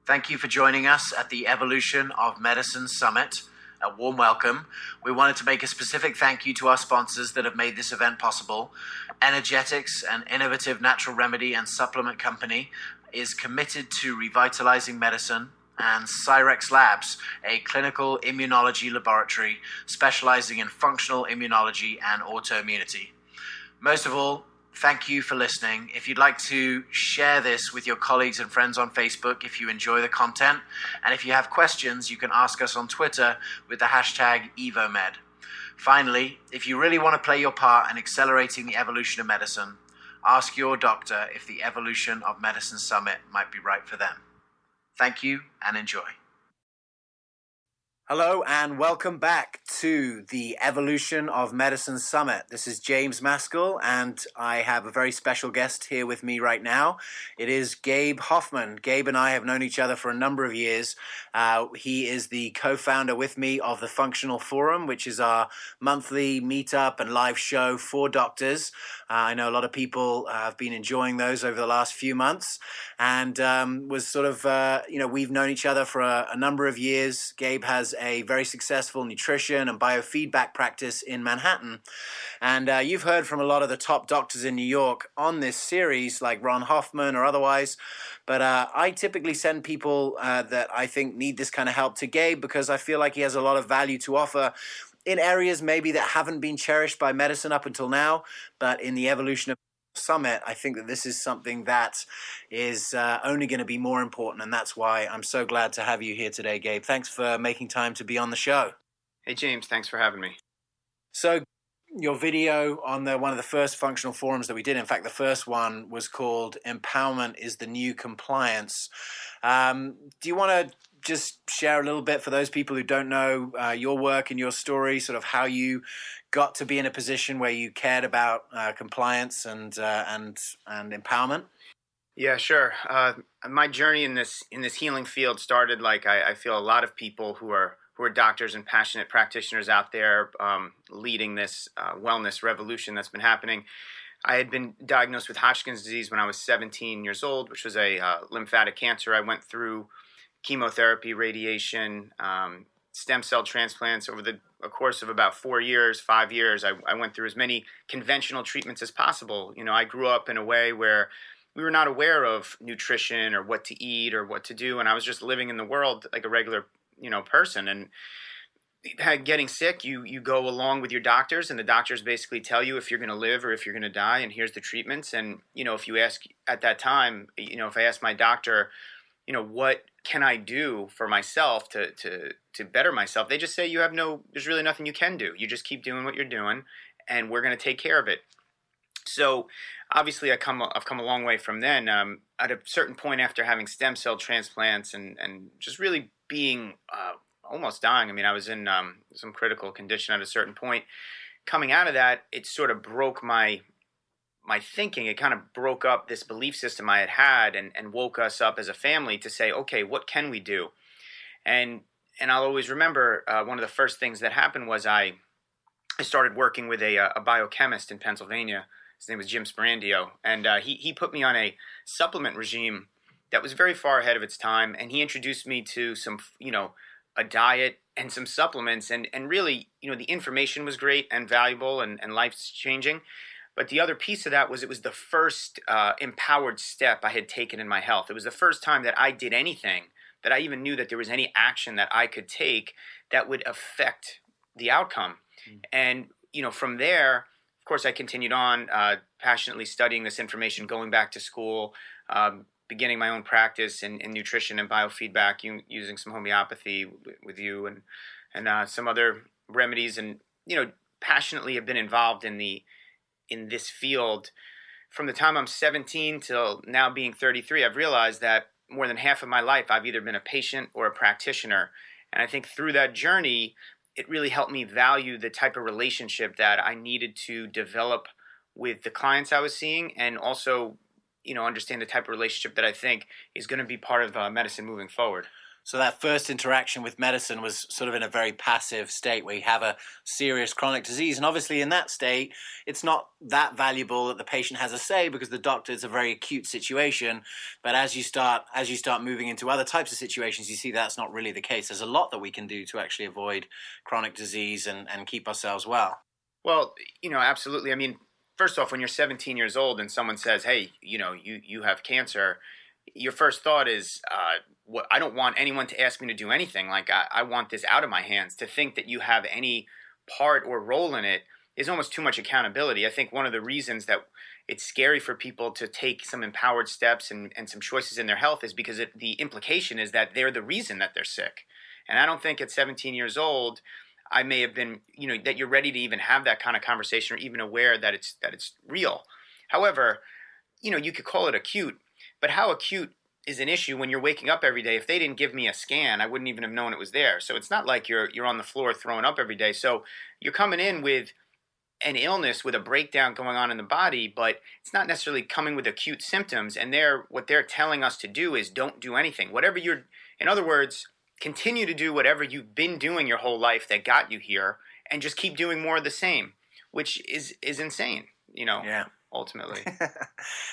Thank you for joining us at the Evolution of Medicine Summit. A warm welcome. We wanted to make a specific thank you to our sponsors that have made this event possible. Energetics, an innovative natural remedy and supplement company, is committed to revitalizing medicine, and Cyrex Labs, a clinical immunology laboratory specializing in functional immunology and autoimmunity. Most of all, thank you for listening. If you'd like to share this with your colleagues and friends on Facebook if you enjoy the content, and if you have questions, you can ask us on Twitter with the hashtag EvoMed. Finally, if you really want to play your part in accelerating the evolution of medicine, ask your doctor if the Evolution of Medicine Summit might be right for them. Thank you and enjoy. Hello and welcome back to the Evolution of Medicine Summit. This is James Maskell and I have a very special guest here with me right now. It is Gabe Hoffman. Gabe and I have known each other for a number of years. He is the co-founder with me of the Functional Forum, which is our monthly meetup and live show for doctors. I know a lot of people have been enjoying those over the last few months, and was sort of, we've known each other for a number of years. Gabe has a very successful nutrition and biofeedback practice in Manhattan. And you've heard from a lot of the top doctors in New York on this series, like Ron Hoffman or otherwise. But I typically send people that I think need this kind of help to Gabe because I feel like he has a lot of value to offer in areas maybe that haven't been cherished by medicine up until now, but in the evolution of Summit, I think that this is something that is only going to be more important, and that's why I'm so glad to have you here today, Gabe. Thanks for making time to be on the show. Hey, James, thanks for having me. So your video on one of the first functional forums that we did, in fact, the first one was called Empowerment is the New Compliance. Do you want to just share a little bit for those people who don't know your work and your story, sort of how you got to be in a position where you cared about compliance and empowerment? Yeah, sure. My journey in this healing field started like I feel a lot of people who are doctors and passionate practitioners out there leading this wellness revolution that's been happening. I had been diagnosed with Hodgkin's disease when I was 17 years old, which was a lymphatic cancer. I went through chemotherapy, radiation, stem cell transplants over the course of about 5 years. I went through as many conventional treatments as possible. You know, I grew up in a way where we were not aware of nutrition or what to eat or what to do, and I was just living in the world like a regular, person. And getting sick, you go along with your doctors, and the doctors basically tell you if you're going to live or if you're going to die, and here's the treatments. And if you ask at that time, if I asked my doctor, what can I do for myself to better myself? They just say there's really nothing you can do. You just keep doing what you're doing, and we're going to take care of it. So obviously I've come a long way from then. At a certain point after having stem cell transplants and just really being almost dying. I mean, I was in some critical condition at a certain point. Coming out of that, it sort of broke my thinking. It kind of broke up this belief system I had and woke us up as a family to say, okay, what can we do? And I'll always remember one of the first things that happened was I started working with a biochemist in Pennsylvania. His name was Jim Sparandio, and he put me on a supplement regime that was very far ahead of its time, and he introduced me to some, a diet and some supplements, and really, the information was great and valuable and life-changing. But the other piece of that was it was the first empowered step I had taken in my health. It was the first time that I did anything, that I even knew that there was any action that I could take that would affect the outcome. And, from there, of course, I continued on passionately studying this information, going back to school, beginning my own practice in nutrition and biofeedback, using some homeopathy with you and some other remedies, and passionately have been involved in this field from the time I'm 17 till now being 33. I've realized that more than half of my life I've either been a patient or a practitioner, and I think through that journey it really helped me value the type of relationship that I needed to develop with the clients I was seeing, and also understand the type of relationship that I think is going to be part of medicine moving forward. So that first interaction with medicine was sort of in a very passive state where you have a serious chronic disease. And obviously in that state, it's not that valuable that the patient has a say because the doctor is a very acute situation. But as you start moving into other types of situations, you see that's not really the case. There's a lot that we can do to actually avoid chronic disease and keep ourselves well. Well, absolutely. I mean, first off, when you're 17 years old and someone says, "Hey, you have cancer," your first thought is, "What? I don't want anyone to ask me to do anything. Like I want this out of my hands. To think that you have any part or role in it is almost too much accountability." I think one of the reasons that it's scary for people to take some empowered steps and some choices in their health is because the implication is that they're the reason that they're sick. And I don't think at 17 years old, I may have been, that you're ready to even have that kind of conversation or even aware that it's real. However, you could call it acute, but how acute is an issue when you're waking up every day? If they didn't give me a scan, I wouldn't even have known it was there. So it's not like you're on the floor throwing up every day. So you're coming in with an illness with a breakdown going on in the body, but it's not necessarily coming with acute symptoms. And what they're telling us to do is don't do anything. In other words, continue to do whatever you've been doing your whole life that got you here, and just keep doing more of the same, which is insane. Yeah. Ultimately.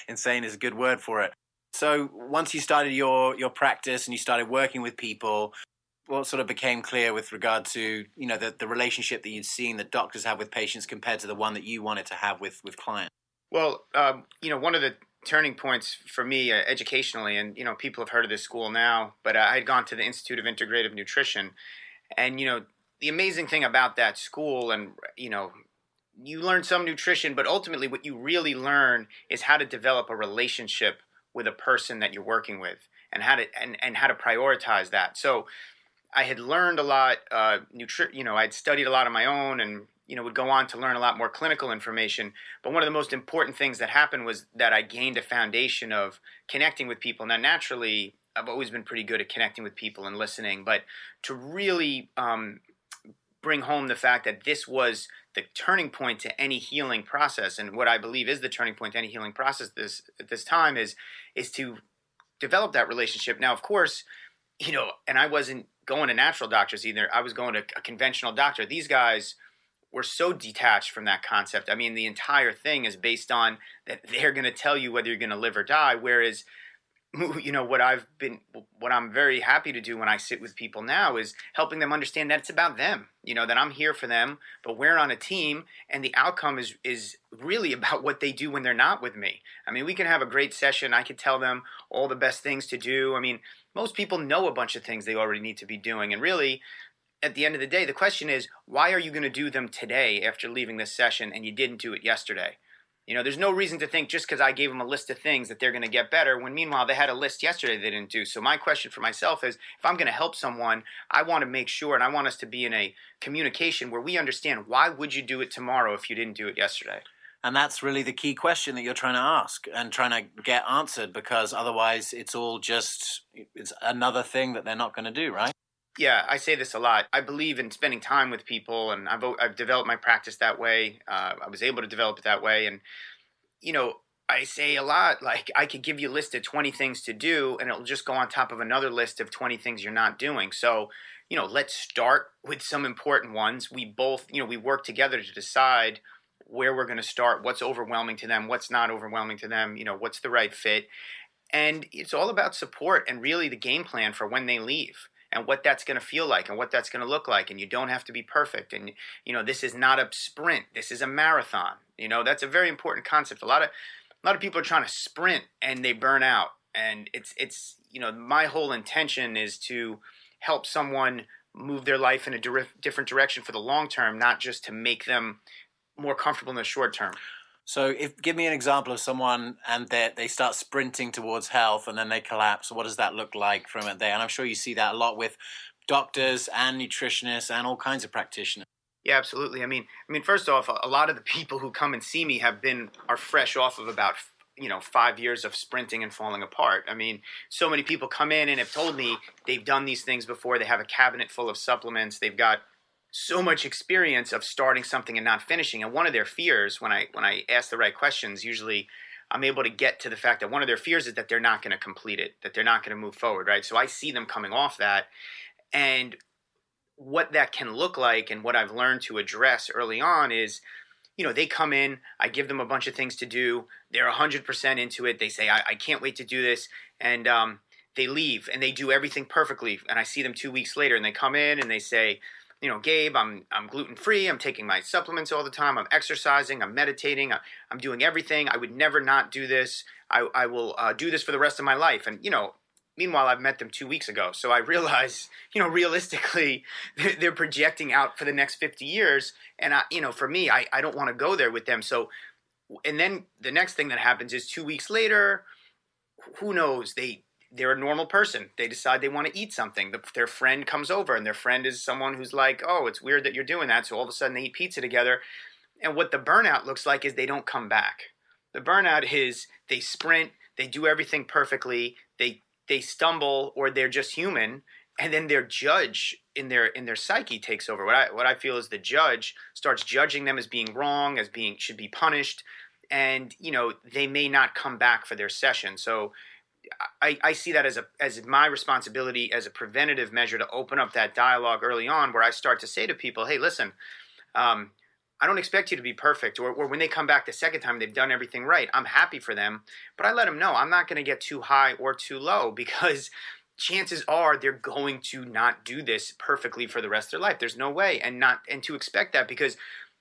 Insane is a good word for it. So once you started your practice and you started working with people, what sort of became clear with regard to the relationship that you'd seen that doctors have with patients compared to the one that you wanted to have with clients? Well, one of the turning points for me educationally, and people have heard of this school now, but I had gone to the Institute of Integrative Nutrition, and the amazing thing about that school, and you learn some nutrition, but ultimately what you really learn is how to develop a relationship with a person that you're working with, and how to prioritize that. So I had learned a lot, I'd studied a lot on my own, and would go on to learn a lot more clinical information. But one of the most important things that happened was that I gained a foundation of connecting with people. Now, naturally, I've always been pretty good at connecting with people and listening, but to really bring home the fact that this was the turning point to any healing process, and what I believe is the turning point to any healing process at this time is to develop that relationship. Now, of course, and I wasn't going to natural doctors either. I was going to a conventional doctor. These guys were so detached from that concept. I mean, the entire thing is based on that they're going to tell you whether you're going to live or die. Whereas, what I'm very happy to do when I sit with people now is helping them understand that it's about them. That I'm here for them, but we're on a team, and the outcome is really about what they do when they're not with me. I mean, we can have a great session. I could tell them all the best things to do. I mean, most people know a bunch of things they already need to be doing, and really, at the end of the day, the question is, why are you going to do them today after leaving this session and you didn't do it yesterday? There's no reason to think just because I gave them a list of things that they're going to get better, when meanwhile they had a list yesterday they didn't do. So my question for myself is, if I'm going to help someone, I want to make sure, and I want us to be in a communication where we understand, why would you do it tomorrow if you didn't do it yesterday? And that's really the key question that you're trying to ask and trying to get answered, because otherwise it's another thing that they're not going to do, right? Yeah, I say this a lot. I believe in spending time with people, and I've developed my practice that way. I was able to develop it that way, and I say a lot, like, I could give you a list of 20 things to do, and it'll just go on top of another list of 20 things you're not doing. So, let's start with some important ones. We both, we work together to decide where we're going to start, what's overwhelming to them, what's not overwhelming to them, what's the right fit. And it's all about support and really the game plan for when they leave, and what that's going to feel like and what that's going to look like. And you don't have to be perfect. And, this is not a sprint. This is a marathon. That's a very important concept. A lot of people are trying to sprint and they burn out. And it's my whole intention is to help someone move their life in a different direction for the long term, not just to make them more comfortable in the short term. So give me an example of someone and they start sprinting towards health and then they collapse. What does that look like from it there? And I'm sure you see that a lot with doctors and nutritionists and all kinds of practitioners. Yeah, absolutely. I mean, first off, a lot of the people who come and see me are fresh off of about 5 years of sprinting and falling apart. I mean, so many people come in and have told me they've done these things before. They have a cabinet full of supplements. They've got so much experience of starting something and not finishing. And one of their fears, when I ask the right questions, usually I'm able to get to the fact that one of their fears is that they're not going to complete it, that they're not going to move forward, right? So I see them coming off that, and what that can look like, and what I've learned to address early on is, they come in, I give them a bunch of things to do. They're 100% into it. They say, I can't wait to do this. And they leave and they do everything perfectly. And I see them 2 weeks later and they come in and they say, Gabe, I'm gluten-free. I'm taking my supplements all the time. I'm exercising. I'm meditating. I'm doing everything. I would never not do this. I will do this for the rest of my life. And, meanwhile, I've met them 2 weeks ago. So I realize, realistically, they're projecting out for the next 50 years. And, for me, I don't want to go there with them. So, and then the next thing that happens is 2 weeks later, who knows? They're a normal person. They decide they want to eat something. Their friend comes over, and their friend is someone who's like, oh, it's weird that you're doing that. So all of a sudden they eat pizza together. And what the burnout looks like is they don't come back. The burnout is they sprint, they do everything perfectly, they stumble, or they're just human, and then their judge in their psyche takes over. What I feel is the judge starts judging them as being wrong, as being should be punished, and they may not come back for their session. So I see that as my responsibility as a preventative measure to open up that dialogue early on, where I start to say to people, hey, listen, I don't expect you to be perfect, or when they come back the second time, they've done everything right. I'm happy for them, but I let them know I'm not going to get too high or too low, because chances are they're going to not do this perfectly for the rest of their life. There's no way, and to expect that, because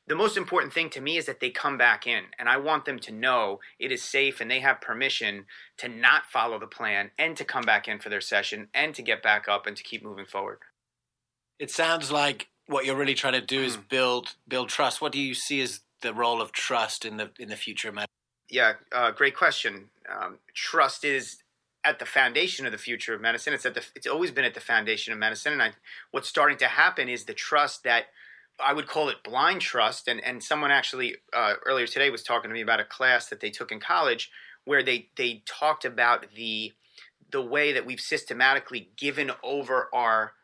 the most important thing to me is that they come back in, and I want them to know it is safe and they have permission to not follow the plan and to come back in for their session and to get back up and to keep moving forward. It sounds like what you're really trying to do is build trust. What do you see as the role of trust in the future of medicine? Yeah, great question. Trust is at the foundation of the future of medicine. It's always been at the foundation of medicine. And what's starting to happen is the trust that I would call it blind trust. And someone actually earlier today was talking to me about a class that they took in college, where they talked about the way that we've systematically given over our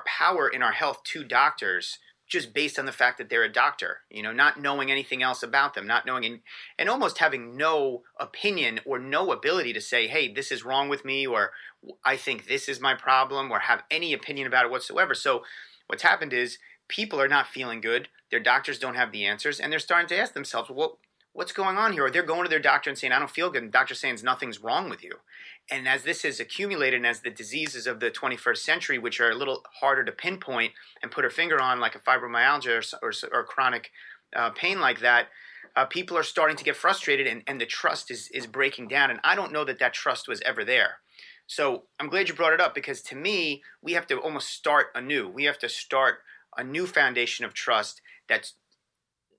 power in our health to doctors, just based on the fact that they're a doctor, not knowing anything else about them, not knowing and almost having no opinion or no ability to say, hey, this is wrong with me, or I think this is my problem, or have any opinion about it whatsoever. So what's happened is people are not feeling good. Their doctors don't have the answers, and they're starting to ask themselves, well, what's going on here? Or they're going to their doctor and saying, I don't feel good. And the doctor's saying nothing's wrong with you. And as this has accumulated, and as the diseases of the 21st century, which are a little harder to pinpoint and put a finger on, like a fibromyalgia or chronic pain like that, people are starting to get frustrated, and the trust is breaking down. And I don't know that trust was ever there. So I'm glad you brought it up, because to me, we have to almost start anew. We have to start a new foundation of trust that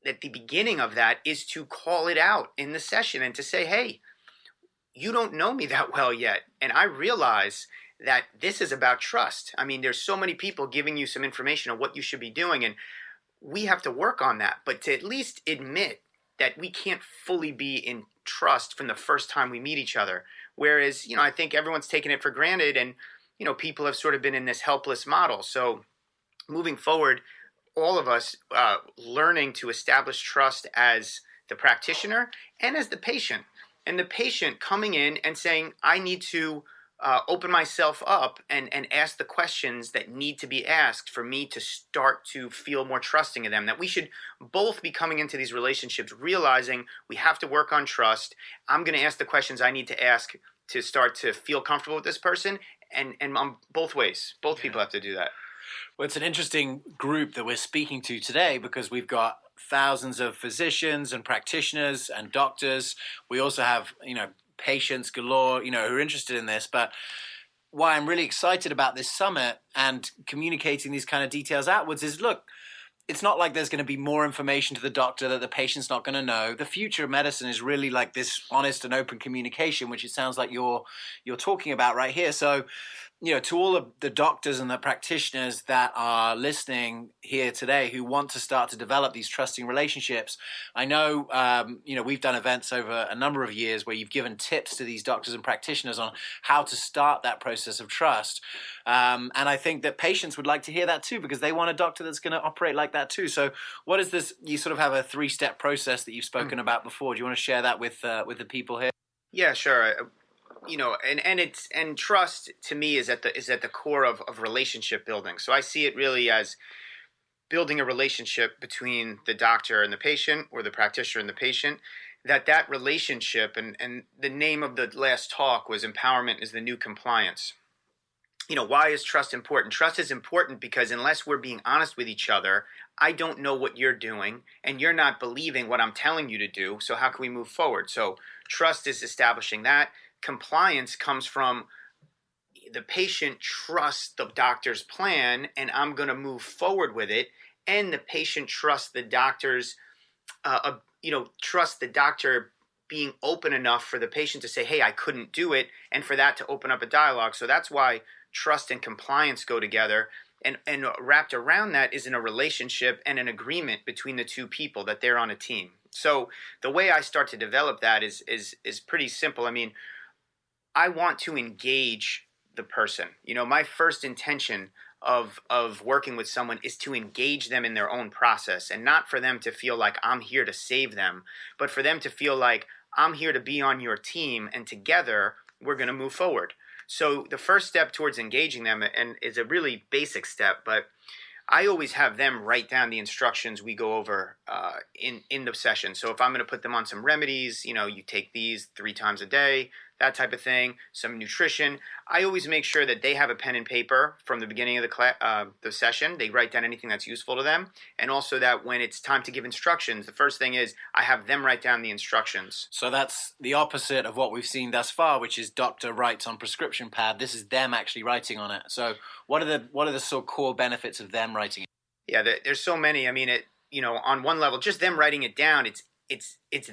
the beginning of that is to call it out in the session and to say, hey, you don't know me that well yet. And I realize that this is about trust. I mean, there's so many people giving you some information on what you should be doing, and we have to work on that. But to at least admit that we can't fully be in trust from the first time we meet each other. Whereas, I think everyone's taken it for granted, and, people have sort of been in this helpless model. So moving forward, all of us learning to establish trust as the practitioner and as the patient. And the patient coming in and saying, I need to open myself up and ask the questions that need to be asked for me to start to feel more trusting of them. That we should both be coming into these relationships realizing we have to work on trust. I'm going to ask the questions I need to ask to start to feel comfortable with this person. And on both ways, both people have to do that. Well, it's an interesting group that we're speaking to today, because we've got thousands of physicians and practitioners and doctors. We also have, patients galore, who are interested in this. But why I'm really excited about this summit and communicating these kind of details outwards is, look, it's not like there's going to be more information to the doctor that the patient's not going to know. The future of medicine is really like this honest and open communication, which it sounds like you're talking about right here. So to all of the doctors and the practitioners that are listening here today who want to start to develop these trusting relationships, I know, we've done events over a number of years where you've given tips to these doctors and practitioners on how to start that process of trust. And I think that patients would like to hear that too, because they want a doctor that's going to operate like that too. So what is this? You sort of have a 3-step process that you've spoken about before. Do you want to share that with the people here? Yeah, sure. And trust to me is at the core of relationship building. So I see it really as building a relationship between the doctor and the patient, or the practitioner and the patient. That relationship, and the name of the last talk was "Empowerment is the New Compliance." Why is trust important? Trust is important because unless we're being honest with each other, I don't know what you're doing, and you're not believing what I'm telling you to do. So how can we move forward? So trust is establishing that. Compliance comes from the patient trusts the doctor's plan, and I'm going to move forward with it. And the patient trusts the doctor's, trust the doctor being open enough for the patient to say, hey, I couldn't do it, and for that to open up a dialogue. So that's why trust and compliance go together. And wrapped around that is in a relationship and an agreement between the two people that they're on a team. So the way I start to develop that is pretty simple. I mean, I want to engage the person. My first intention of working with someone is to engage them in their own process, and not for them to feel like I'm here to save them, but for them to feel like I'm here to be on your team, and together we're going to move forward. So the first step towards engaging them, and is a really basic step, but I always have them write down the instructions we go over in the session. So if I'm going to put them on some remedies, you take these 3 times a day, that type of thing, some nutrition. I always make sure that they have a pen and paper from the beginning of the session. They write down anything that's useful to them. And also that when it's time to give instructions, the first thing is I have them write down the instructions. So that's the opposite of what we've seen thus far, which is doctor writes on prescription pad. This is them actually writing on it. So what are the sort of core benefits of them writing it? Yeah, there's so many. I mean, on one level, just them writing it down, it's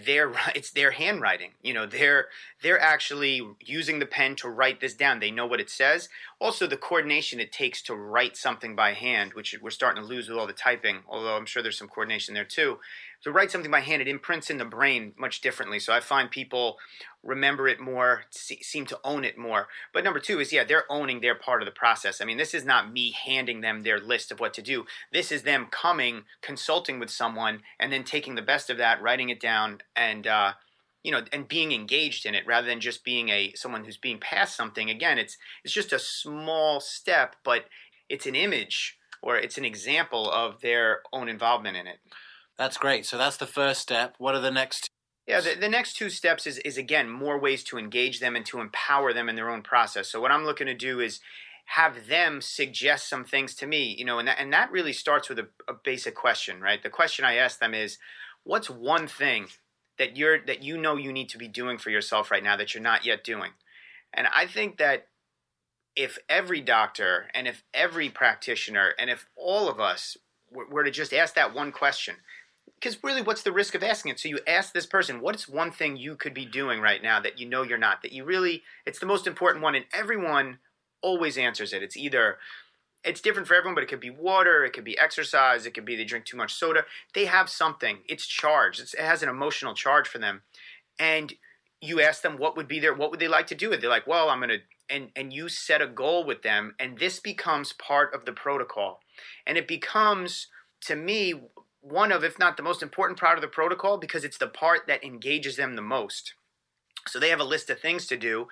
their handwriting. They're actually using the pen to write this down. They know what it says. Also, the coordination it takes to write something by hand, which we're starting to lose with all the typing, although I'm sure there's some coordination there too. To write something by hand, it imprints in the brain much differently. So I find people remember it more, seem to own it more. But number 2 is, they're owning their part of the process. I mean, this is not me handing them their list of what to do. This is them coming, consulting with someone, and then taking the best of that, writing it down, and and being engaged in it, rather than just being someone who's being passed something. Again, it's just a small step, but it's an image, or it's an example of their own involvement in it. That's great. So that's the first step. What are the next 2? Yeah, the next 2 steps is again, more ways to engage them and to empower them in their own process. So what I'm looking to do is have them suggest some things to me, and that really starts with a basic question, right? The question I ask them is, what's one thing that you need to be doing for yourself right now that you're not yet doing? And I think that if every doctor and if every practitioner and if all of us were to just ask that one question, because really, what's the risk of asking it? So you ask this person, what's one thing you could be doing right now that you're not, it's the most important one, and everyone always answers it. It's different for everyone, but it could be water, it could be exercise, it could be they drink too much soda. They have something. It's charged. It has an emotional charge for them. And you ask them what would they like to do with it? They're like, well, I'm going to, and you set a goal with them, and this becomes part of the protocol. And it becomes, to me, one of, if not the most important part of the protocol, because it's the part that engages them the most. So they have a list of things to do.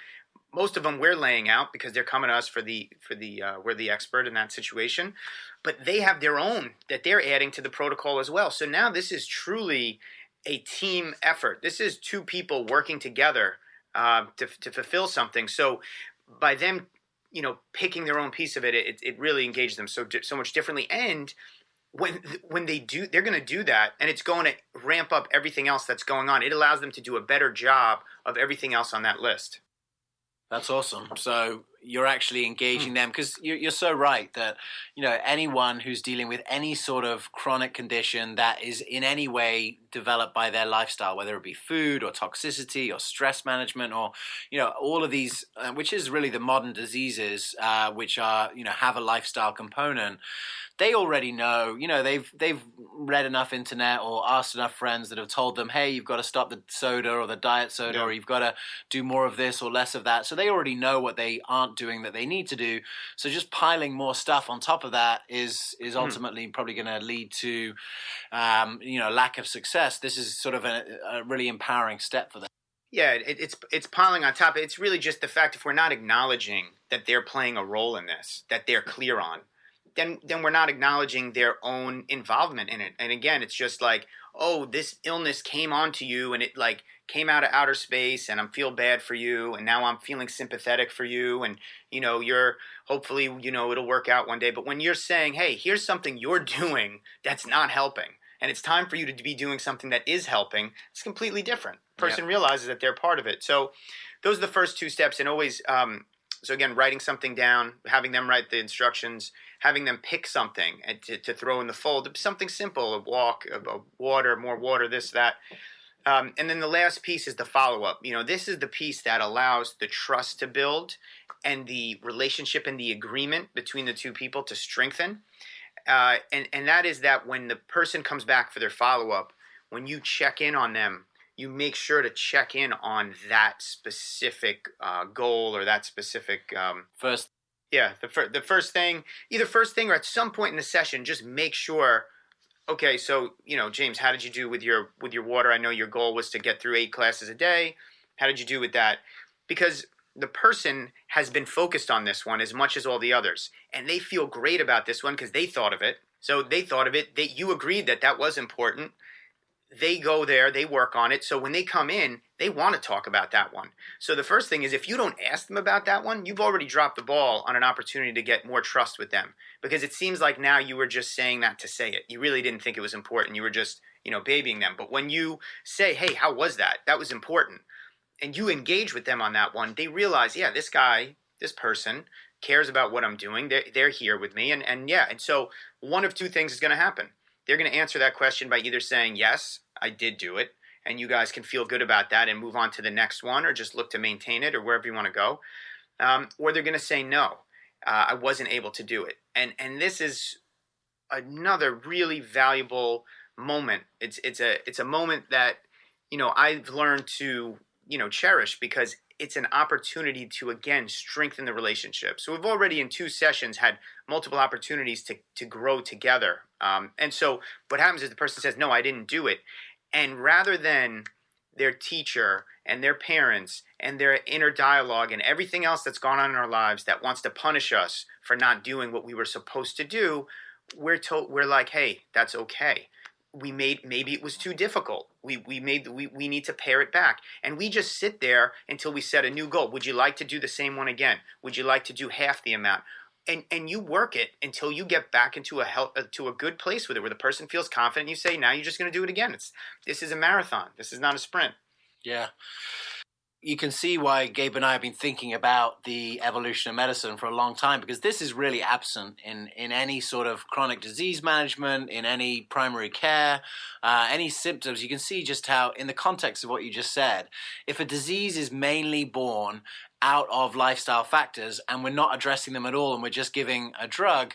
Most of them we're laying out because they're coming to us we're the expert in that situation. But they have their own that they're adding to the protocol as well. So now this is truly a team effort. This is 2 people working together to fulfill something. So by them, picking their own piece of it, it really engages them so much differently. And when they do, they're going to do that, and it's going to ramp up everything else that's going on. It allows them to do a better job of everything else on that list. That's awesome. So you're actually engaging them, because you're so right that anyone who's dealing with any sort of chronic condition that is in any way developed by their lifestyle, whether it be food or toxicity or stress management or all of these, which is really the modern diseases, which are have a lifestyle component. They already know, they've read enough internet or asked enough friends that have told them, hey, you've got to stop the soda or the diet soda, or you've got to do more of this or less of that. So they already know what they aren't doing that they need to do. So just piling more stuff on top of that is ultimately probably going to lead to, lack of success. This is sort of a really empowering step for them. Yeah, it's piling on top. It's really just the fact, if we're not acknowledging that they're playing a role in this, that they're clear on, then we're not acknowledging their own involvement in it. And again, it's just like, oh, this illness came onto you and it like came out of outer space, and I feel bad for you, and now I'm feeling sympathetic for you, and you're hopefully it'll work out one day. But when you're saying, hey, here's something you're doing that's not helping, and it's time for you to be doing something that is helping, it's completely different. Person realizes that they're part of it. So those are the first two steps. And always, so again, writing something down, having them write the instructions, having them pick something and to throw in the fold, something simple, a walk, a water, more water, this, that. And then the last piece is the follow-up. This is the piece that allows the trust to build and the relationship and the agreement between the two people to strengthen. And that is that when the person comes back for their follow-up, when you check in on them, you make sure to check in on that specific goal or that specific first. Yeah, the first thing, either first thing or at some point in the session, just make sure. Okay, so James, how did you do with your water? I know your goal was to get through 8 classes a day. How did you do with that? Because the person has been focused on this one as much as all the others, and they feel great about this one because they thought of it. So they thought of it. You agreed that was important. They go there, they work on it. So when they come in, they want to talk about that one. So the first thing is, if you don't ask them about that one, you've already dropped the ball on an opportunity to get more trust with them. Because it seems like now you were just saying that to say it. You really didn't think it was important. You were just, babying them. But when you say, hey, how was that? That was important. And you engage with them on that one, they realize, yeah, this guy, this person cares about what I'm doing. They're here with me. And so one of two things is going to happen. They're going to answer that question by either saying, yes, I did do it, and you guys can feel good about that and move on to the next one, or just look to maintain it, or wherever you want to go. Or they're going to say, no, I wasn't able to do it. And this is another really valuable moment. It's a moment that, I've learned to, cherish, because it's an opportunity to, again, strengthen the relationship. So we've already in 2 sessions had multiple opportunities to grow together. And so what happens is the person says, no, I didn't do it. And rather than their teacher and their parents and their inner dialogue and everything else that's gone on in our lives that wants to punish us for not doing what we were supposed to do, we're like, hey, that's okay. Maybe it was too difficult. We need to pare it back. And we just sit there until we set a new goal. Would you like to do the same one again? Would you like to do half the amount? And you work it until you get back into a good place with it, where the person feels confident. You say, now you're just going to do it again. This is a marathon. This is not a sprint. Yeah. You can see why Gabe and I have been thinking about the evolution of medicine for a long time, because this is really absent in any sort of chronic disease management, in any primary care, any symptoms. You can see just how, in the context of what you just said, if a disease is mainly born out of lifestyle factors and we're not addressing them at all and we're just giving a drug,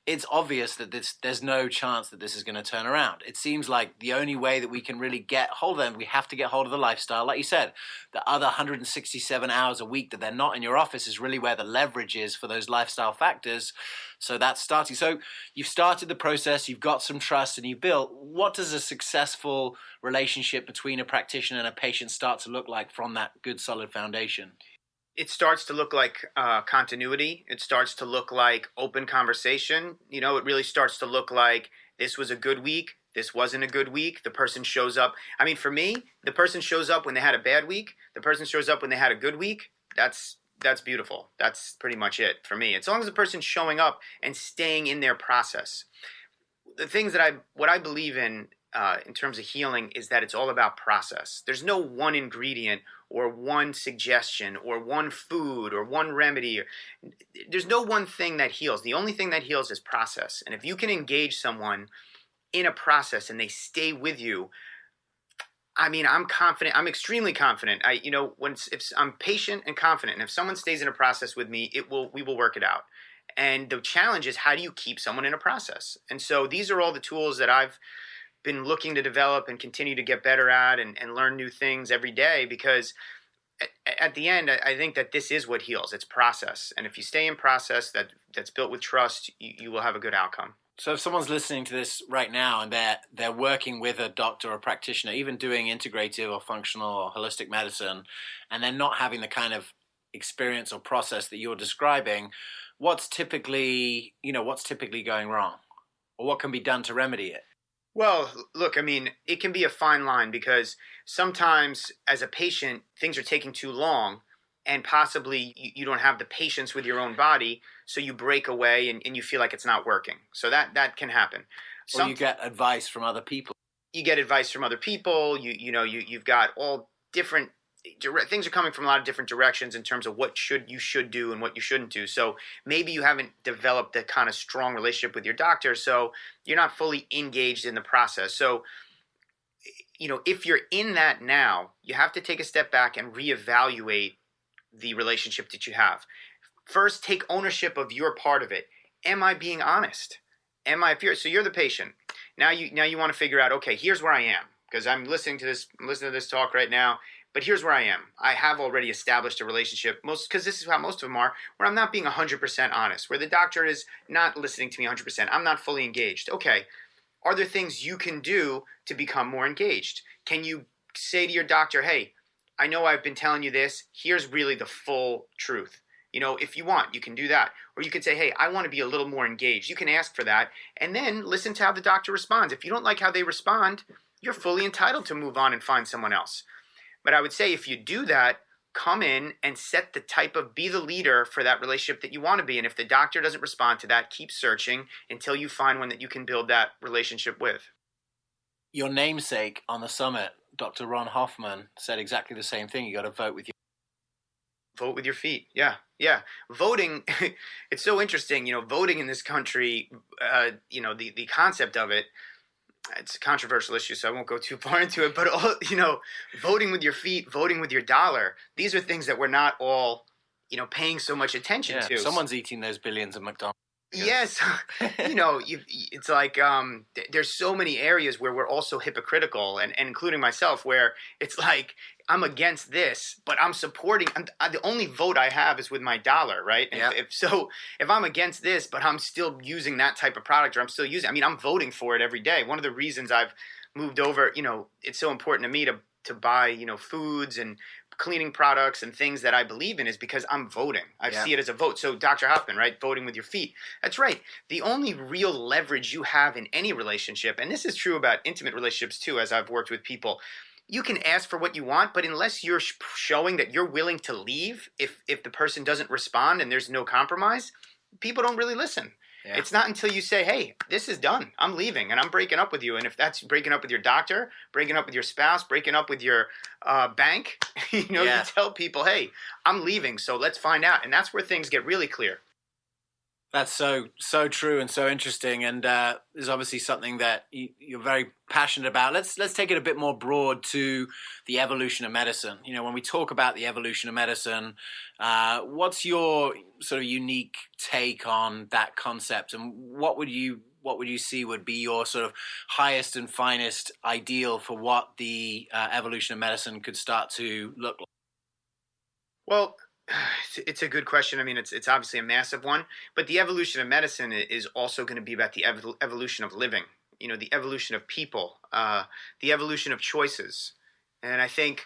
it's obvious that there's no chance that this is going to turn around. It seems like the only way that we can really get hold of them, we have to get hold of the lifestyle. Like you said, the other 167 hours a week that they're not in your office is really where the leverage is for those lifestyle factors. So that's starting. So you've started the process, you've got some trust, and you've built. What does a successful relationship between a practitioner and a patient start to look like from that good, solid foundation? It starts to look like continuity. It starts to look like open conversation. It really starts to look like, this was a good week. This wasn't a good week. The person shows up. I mean, for me, the person shows up when they had a bad week. The person shows up when they had a good week. That's beautiful. That's pretty much it for me. As long as the person's showing up and staying in their process. The things what I believe in terms of healing is that it's all about process. There's no one ingredient or one suggestion or one food or one remedy. There's no one thing that heals. The only thing that heals is process. And if you can engage someone in a process and they stay with you, I mean, I'm confident. I'm extremely confident. If I'm patient and confident, and if someone stays in a process with me, we will work it out. And the challenge is, how do you keep someone in a process? And so these are all the tools that I've been looking to develop and continue to get better at, and learn new things every day, because at the end, I think that this is what heals. It's process. And if you stay in process that's built with trust, you will have a good outcome. So if someone's listening to this right now and they're working with a doctor or practitioner, even doing integrative or functional or holistic medicine, and they're not having the kind of experience or process that you're describing, what's typically going wrong, or what can be done to remedy it? Well, look, I mean, it can be a fine line, because sometimes as a patient, things are taking too long, and possibly you don't have the patience with your own body, so you break away and you feel like it's not working. So that can happen. Or you get advice from other people. You get advice from other people. You've got all different things are coming from a lot of different directions in terms of what you should do and what you shouldn't do. So maybe you haven't developed the kind of strong relationship with your doctor, so you're not fully engaged in the process. So, if you're in that now, you have to take a step back and reevaluate the relationship that you have. First, take ownership of your part of it. Am I being honest? So you're the patient. Now you want to figure out, okay, here's where I am, because I'm listening to this talk right now. But here's where I am. I have already established a relationship, because this is how most of them are, where I'm not being 100% honest, where the doctor is not listening to me 100%. I'm not fully engaged. Okay, are there things you can do to become more engaged? Can you say to your doctor, hey, I know I've been telling you this. Here's really the full truth. If you want, you can do that. Or you could say, hey, I want to be a little more engaged. You can ask for that. And then listen to how the doctor responds. If you don't like how they respond, you're fully entitled to move on and find someone else. But I would say, if you do that, come in and be the leader for that relationship that you want to be. And if the doctor doesn't respond to that, keep searching until you find one that you can build that relationship with. Your namesake on the summit, Dr. Ron Hoffman, said exactly the same thing. You got to vote with your feet. Yeah. Voting, it's so interesting. Voting in this country, the concept of it, it's a controversial issue, so I won't go too far into it. But voting with your feet, voting with your dollar, these are things that we're not all, paying so much attention to. Someone's eating those billions of McDonald's. Yes, it's like there's so many areas where we're also hypocritical, and including myself, where it's like, I'm against this, but I'm supporting. The only vote I have is with my dollar, right? Yeah. If I'm against this, but I'm still using that type of product, or I'm voting for it every day. One of the reasons I've moved over, it's so important to me to buy, foods and cleaning products and things that I believe in, is because I'm voting. I see it as a vote. So Dr. Hoffman, right? Voting with your feet. That's right. The only real leverage you have in any relationship, and this is true about intimate relationships too, as I've worked with people, you can ask for what you want, but unless you're showing that you're willing to leave if the person doesn't respond and there's no compromise, people don't really listen. Yeah. It's not until you say, hey, this is done. I'm leaving and I'm breaking up with you. And if that's breaking up with your doctor, breaking up with your spouse, breaking up with your bank, you tell people, hey, I'm leaving. So let's find out. And that's where things get really clear. That's so true and so interesting, and is obviously something that you're very passionate about. Let's take it a bit more broad to the evolution of medicine. When we talk about the evolution of medicine, what's your sort of unique take on that concept, and what would you see would be your sort of highest and finest ideal for what the evolution of medicine could start to look like? Well, it's a good question. I mean, it's obviously a massive one, but the evolution of medicine is also going to be about the evolution of living, the evolution of people, the evolution of choices. And I think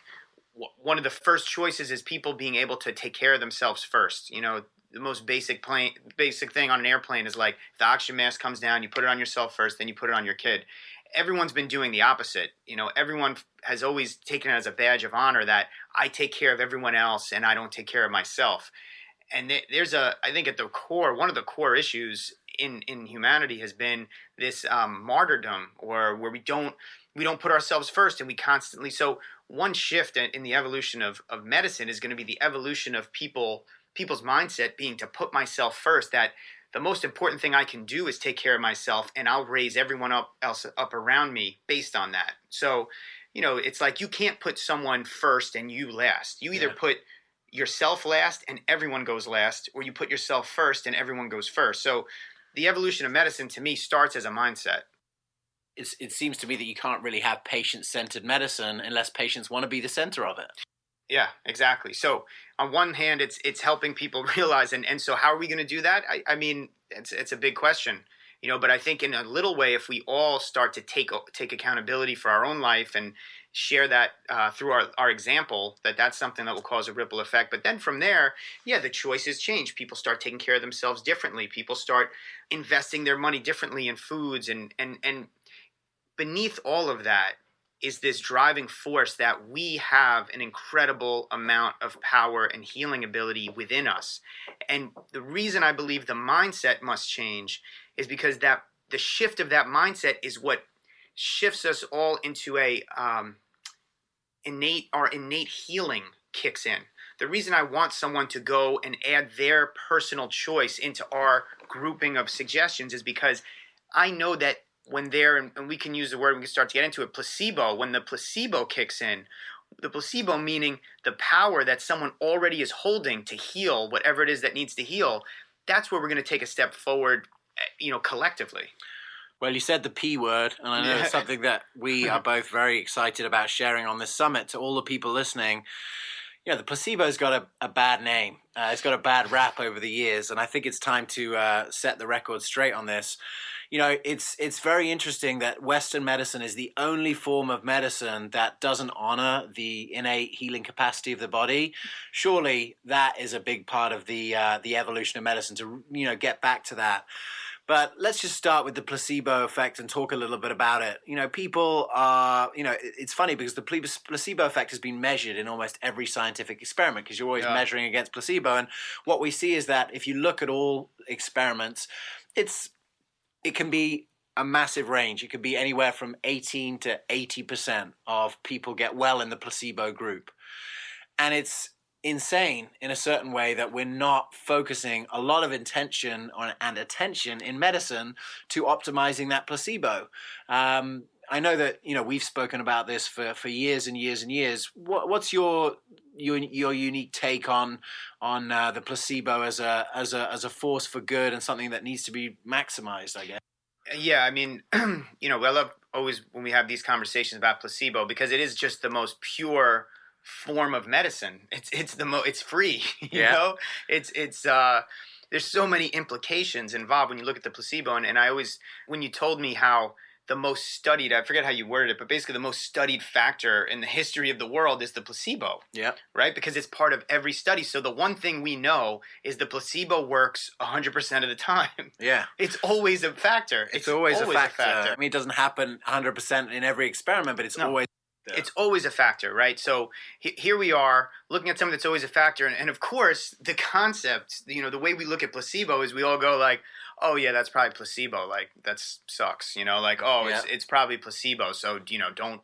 one of the first choices is people being able to take care of themselves first. The most basic thing on an airplane is like, if the oxygen mask comes down, you put it on yourself first, then you put it on your kid. Everyone's been doing the opposite. Everyone has always taken it as a badge of honor that I take care of everyone else and I don't take care of myself. And I think at the core, one of the core issues in humanity has been this martyrdom, or where we don't put ourselves first, and we constantly. So one shift in the evolution of medicine is going to be the evolution of people's mindset being to put myself first, that the most important thing I can do is take care of myself, and I'll raise everyone else up around me based on that. So, it's like you can't put someone first and you last. You either put yourself last and everyone goes last, or you put yourself first and everyone goes first. So the evolution of medicine to me starts as a mindset. It seems to me that you can't really have patient-centered medicine unless patients want to be the center of it. Yeah, exactly. So on one hand, it's helping people realize, and so how are we going to do that? I mean, it's a big question, but I think in a little way, if we all start to take accountability for our own life and share that through our example, that's something that will cause a ripple effect. But then from there, the choices change. People start taking care of themselves differently. People start investing their money differently in foods, and beneath all of that is this driving force that we have an incredible amount of power and healing ability within us. And the reason I believe the mindset must change is because that the shift of that mindset is what shifts us all into our innate healing kicks in. The reason I want someone to go and add their personal choice into our grouping of suggestions is because I know that when and we can use the word, we can start to get into it, placebo, when the placebo kicks in, the placebo meaning the power that someone already is holding to heal whatever it is that needs to heal, that's where we're going to take a step forward, collectively. Well, you said the P word, and I know it's something that we are both very excited about sharing on this summit to all the people listening. The placebo's got a bad name. It's got a bad rap over the years, and I think it's time to set the record straight on this. It's very interesting that Western medicine is the only form of medicine that doesn't honor the innate healing capacity of the body. Surely that is a big part of the evolution of medicine to get back to that. But let's just start with the placebo effect and talk a little bit about it. People are, it's funny because the placebo effect has been measured in almost every scientific experiment because you're always measuring against placebo. And what we see is that if you look at all experiments, it can be a massive range. It could be anywhere from 18 to 80% of people get well in the placebo group. And it's insane in a certain way that we're not focusing a lot of intention and attention in medicine to optimizing that placebo. I know that we've spoken about this for years and years and years. What's your unique take on the placebo as a force for good and something that needs to be maximized, I guess? Yeah, I mean, I love always when we have these conversations about placebo because it is just the most pure form of medicine. It's free, you know? It's there's so many implications involved when you look at the placebo, and I always, when you told me how the most studied, I forget how you worded it, but basically the most studied factor in the history of the world is the placebo. Yeah. Right? Because it's part of every study. So the one thing we know is the placebo works 100% of the time. Yeah. It's always a factor. It's always a factor. I mean, it doesn't happen 100% in every experiment, but it's always... Yeah. It's always a factor, right? So here we are looking at something that's always a factor. And of course, the concept, the way we look at placebo is we all go like, oh, yeah, that's probably placebo. Like, that sucks, like, oh, yeah. it's probably placebo. So, don't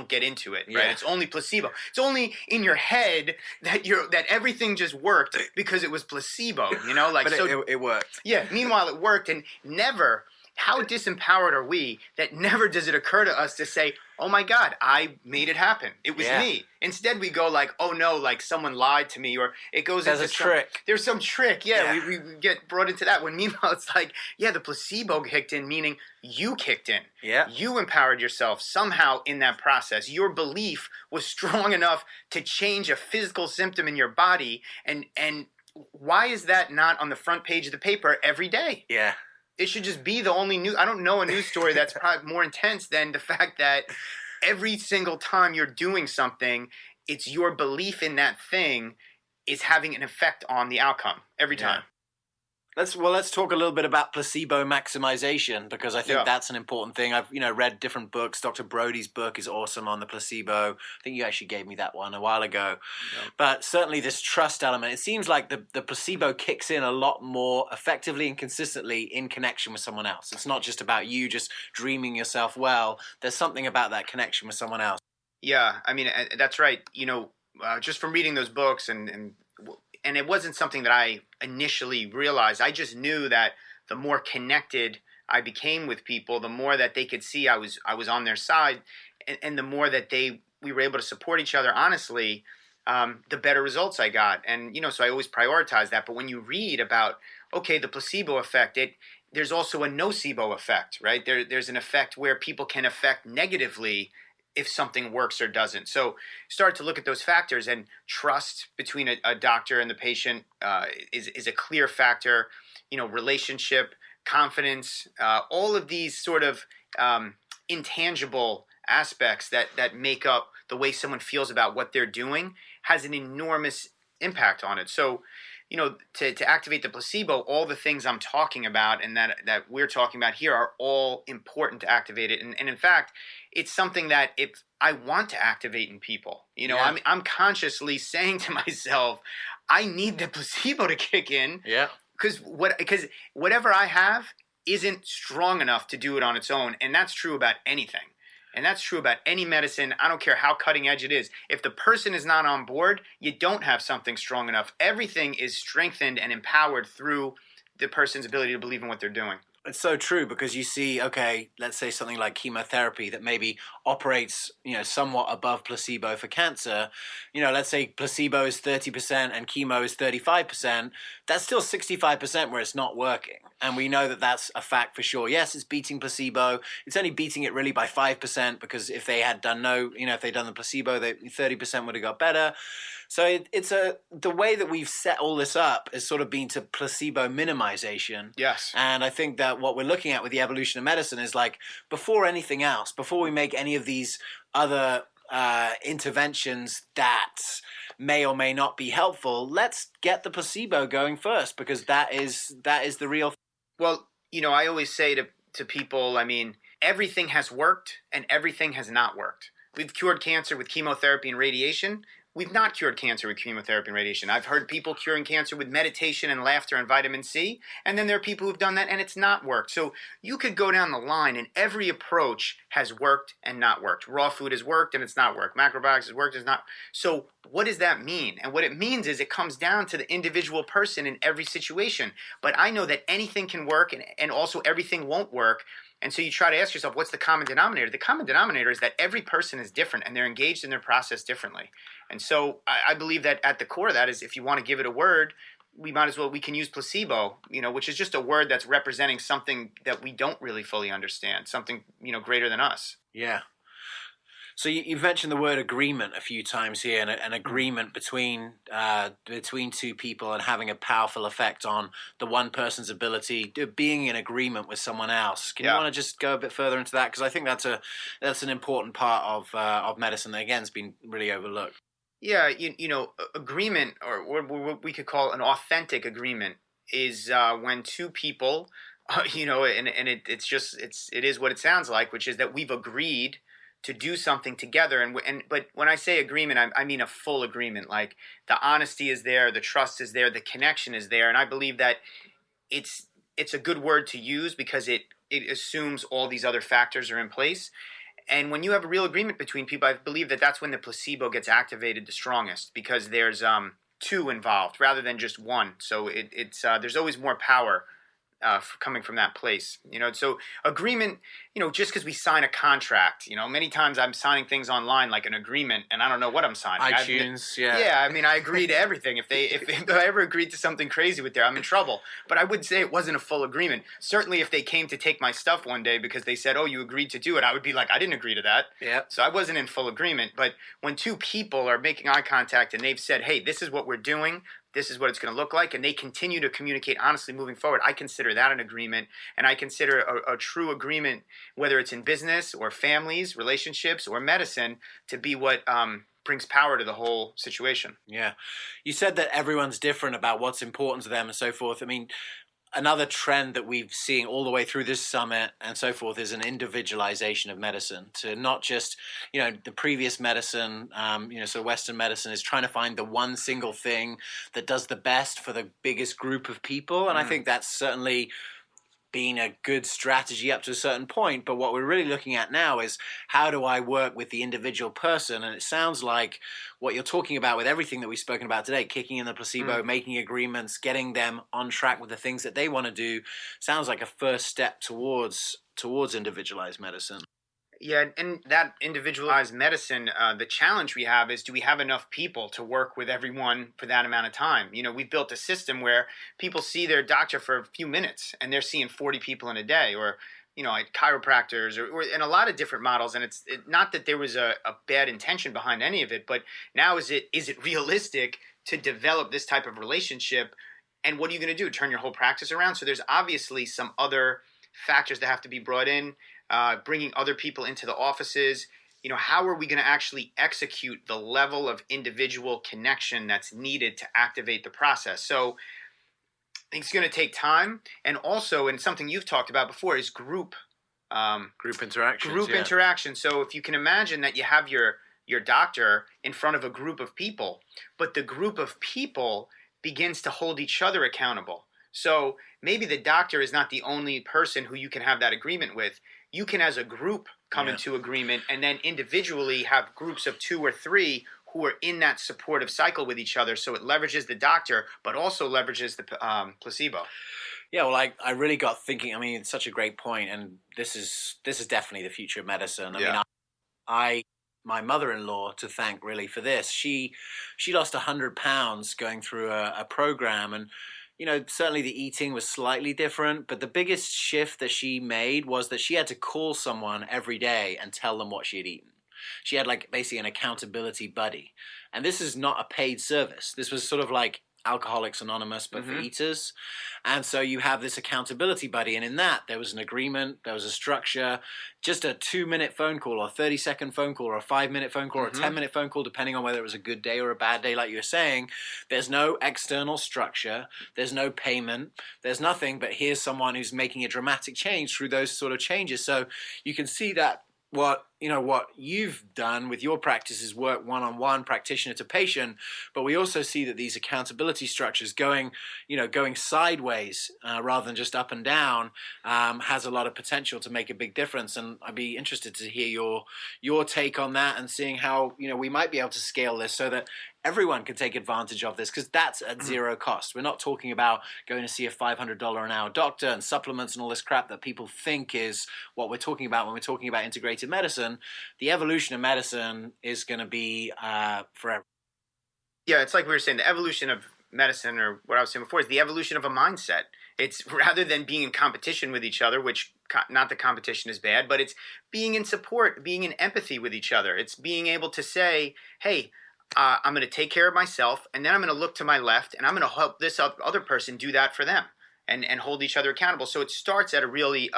get into it, right? It's only placebo. It's only in your head that everything just worked because it was placebo, like, but it worked. Yeah. Meanwhile, it worked, and never. How disempowered are we that never does it occur to us to say, oh my God, I made it happen. It was me. Instead, we go like, oh no, like someone lied to me, or it goes into trick. There's some trick. Yeah. We get brought into that. When meanwhile, it's like, the placebo kicked in, meaning you kicked in. Yeah. You empowered yourself somehow in that process. Your belief was strong enough to change a physical symptom in your body. And why is that not on the front page of the paper every day? Yeah. It should just be the only news. I don't know a news story that's probably more intense than the fact that every single time you're doing something, it's your belief in that thing is having an effect on the outcome every time. Let's talk a little bit about placebo maximization, because I think that's an important thing. I've read different books. Dr. Brody's book is awesome on the placebo. I think you actually gave me that one a while ago. Yeah. But certainly this trust element, it seems like the placebo kicks in a lot more effectively and consistently in connection with someone else. It's not just about you just dreaming yourself well. There's something about that connection with someone else. Yeah, I mean, that's right. Just from reading those books, and it wasn't something that I initially realized. I just knew that the more connected I became with people, the more that they could see I was on their side, and the more that we were able to support each other honestly, the better results I got. And so I always prioritize that. But when you read about, okay, the placebo effect, there's also a nocebo effect, right? There's an effect where people can affect negatively if something works or doesn't. So start to look at those factors, and trust between a doctor and the patient is a clear factor. Relationship, confidence, all of these sort of intangible aspects that make up the way someone feels about what they're doing has an enormous impact on it. So to activate the placebo, all the things I'm talking about and that we're talking about here are all important to activate it. And in fact, it's something that if I want to activate in people, Yeah. I'm consciously saying to myself, I need the placebo to kick in. Yeah. Because whatever I have isn't strong enough to do it on its own. And that's true about anything. And that's true about any medicine. I don't care how cutting edge it is. If the person is not on board, you don't have something strong enough. Everything is strengthened and empowered through the person's ability to believe in what they're doing. It's so true, because you see, okay, let's say something like chemotherapy that maybe operates, somewhat above placebo for cancer. Let's say placebo is 30% and chemo is 35%. That's still 65% where it's not working. And we know that that's a fact for sure. Yes, it's beating placebo. It's only beating it really by 5%, because if they had done if they'd done the placebo, 30% would have got better. So the way that we've set all this up is sort of been to placebo minimization. Yes. And I think that what we're looking at with the evolution of medicine is, like, before anything else, before we make any of these other interventions that may or may not be helpful, let's get the placebo going first, because that is the real. Well, I always say to people, I mean, everything has worked and everything has not worked. We've cured cancer with chemotherapy and radiation. We've not cured cancer with chemotherapy and radiation. I've heard people curing cancer with meditation and laughter and vitamin C, and then there are people who've done that and it's not worked. So you could go down the line, and every approach has worked and not worked. Raw food has worked and it's not worked. Macrobiotics has worked and it's not. So what does that mean? And what it means is it comes down to the individual person in every situation. But I know that anything can work, and also everything won't work. And so you try to ask yourself, what's the common denominator? The common denominator is that every person is different and they're engaged in their process differently. And so I believe that at the core of that is, if you want to give it a word, we can use placebo, which is just a word that's representing something that we don't really fully understand, something, greater than us. Yeah. So you've mentioned the word agreement a few times here, and an agreement between two people, and having a powerful effect on the one person's ability, being in agreement with someone else. Can you want to just go a bit further into that? Because I think that's an important part of medicine that, again, has been really overlooked. Yeah, agreement, or what we could call an authentic agreement, is when two people, and it is what it sounds like, which is that we've agreed to do something together. But when I say agreement, I mean a full agreement. Like, the honesty is there, the trust is there, the connection is there, and I believe that it's a good word to use because it assumes all these other factors are in place. And when you have a real agreement between people, I believe that that's when the placebo gets activated the strongest, because there's two involved rather than just one. So there's always more power coming from that place. So agreement, just because we sign a contract, many times I'm signing things online like an agreement, and I don't know what I'm signing. iTunes, yeah. Yeah, I mean, I agree to everything. If I ever agreed to something crazy with I'm in trouble. But I would say it wasn't a full agreement. Certainly if they came to take my stuff one day because they said, oh, you agreed to do it, I would be like, I didn't agree to that. Yeah. So I wasn't in full agreement. But when two people are making eye contact and they've said, hey, this is what we're doing, this is what it's going to look like, and they continue to communicate honestly moving forward, I consider that an agreement. And I consider a true agreement, whether it's in business or families, relationships, or medicine, to be what brings power to the whole situation. Yeah. You said that everyone's different about what's important to them and so forth. I mean, another trend that we've seen all the way through this summit and so forth is an individualization of medicine, to not just, the previous medicine, so Western medicine is trying to find the one single thing that does the best for the biggest group of people. And I think that's certainly been a good strategy up to a certain point. But what we're really looking at now is how do I work with the individual person? And it sounds like what you're talking about with everything that we've spoken about today, kicking in the placebo, making agreements, getting them on track with the things that they want to do, sounds like a first step towards individualized medicine. Yeah, and that individualized medicine, the challenge we have is, do we have enough people to work with everyone for that amount of time? We've built a system where people see their doctor for a few minutes and they're seeing 40 people in a day, or like chiropractors, or and a lot of different models. And it's not that there was a bad intention behind any of it, but now is it realistic to develop this type of relationship? And what are you going to do? Turn your whole practice around? So there's obviously some other factors that have to be brought in. Bringing other people into the offices. How are we going to actually execute the level of individual connection that's needed to activate the process? So I think it's going to take time. And also, and something you've talked about before, is group interaction. Interaction. So if you can imagine that you have your doctor in front of a group of people, but the group of people begins to hold each other accountable. So maybe the doctor is not the only person who you can have that agreement with. You can, as a group, come into agreement, and then individually have groups of 2 or 3 who are in that supportive cycle with each other. So it leverages the doctor, but also leverages the placebo. Yeah, well, I really got thinking. I mean, it's such a great point, and this is definitely the future of medicine. I mean, my mother-in-law to thank really for this. She lost 100 pounds going through a program, and certainly the eating was slightly different, but the biggest shift that she made was that she had to call someone every day and tell them what she had eaten. She had basically an accountability buddy. And this is not a paid service. This was sort of like Alcoholics Anonymous, but for eaters. And so you have this accountability buddy. And in that, there was an agreement, there was a structure, just a 2-minute phone call or 30-second phone call or a 5-minute phone call or a 10-minute phone call, depending on whether it was a good day or a bad day, like you were saying. There's no external structure. There's no payment. There's nothing, but here's someone who's making a dramatic change through those sort of changes. So you can see that what you've done with your practice is work one-on-one, practitioner to patient, but we also see that these accountability structures going sideways rather than just up and down has a lot of potential to make a big difference. And I'd be interested to hear your take on that and seeing how we might be able to scale this so that everyone can take advantage of this, because that's at zero cost. We're not talking about going to see a $500 an hour doctor and supplements and all this crap that people think is what we're talking about when we're talking about integrated medicine. The evolution of medicine is going to be forever. Yeah, it's like we were saying, the evolution of medicine, or what I was saying before, is the evolution of a mindset. It's rather than being in competition with each other, which not that competition is bad, but it's being in support, being in empathy with each other. It's being able to say, hey, I'm going to take care of myself, and then I'm going to look to my left, and I'm going to help this other person do that for them, and hold each other accountable. So it starts at a really